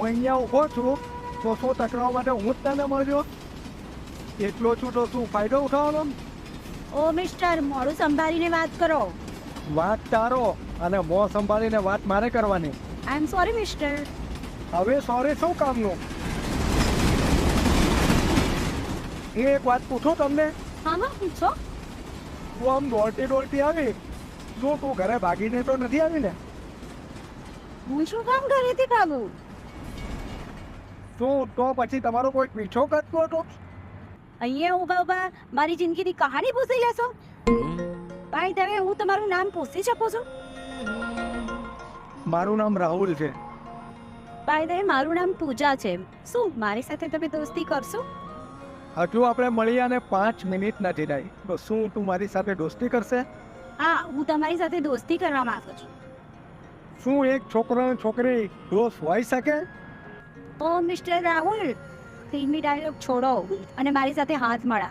હું અહીંયા ઊભો છું તો શું ટકરાવ માટે હું જ તને મળ્યો? એટલો છું તો શું ફાયદો ઉઠાવવાનો? ઓ મિસ્ટર, મોડું સંભાળીને વાત કરો. વાત તારો અને મોં સંભાળીને વાત મારે કરવાની. આઈ એમ સોરી મિસ્ટર. હવે સોરી શું કામનું? એ એક વાત પૂછું તમને? હા હા, પૂછો. તું આમ દોડતી આવી, શું તું ઘરે ભાગીને તો નથી આવી ને? હું શું કામ ઘરેથી ભાગું? શું તો પછી તમારો કોઈ પીછો કરતો હતો? અહીંયા ઊભા ઊભા મારી જિંદગીની કહાની પૂછી લેશો? ભાઈ, તમે હું તમારું નામ પૂછી શકું છું? મારું નામ રાહુલ છે. ભાઈ, તમે મારું નામ પૂજા છે. શું મારી સાથે તમે દોસ્તી કરશો? હજુ આપણે મળી અને 5 મિનિટ નથી થઈ, તો શું તું મારી સાથે દોસ્તી કરશે? હા, હું તમારી સાથે દોસ્તી કરવા માંગુ છું. શું એક છોકરો અને છોકરી દોસ્ત હોઈ શકે? ઓ મિસ્ટર રાહુલ, ફિલ્મી ડાયલોગ છોડો અને મારી સાથે હાથ મળા.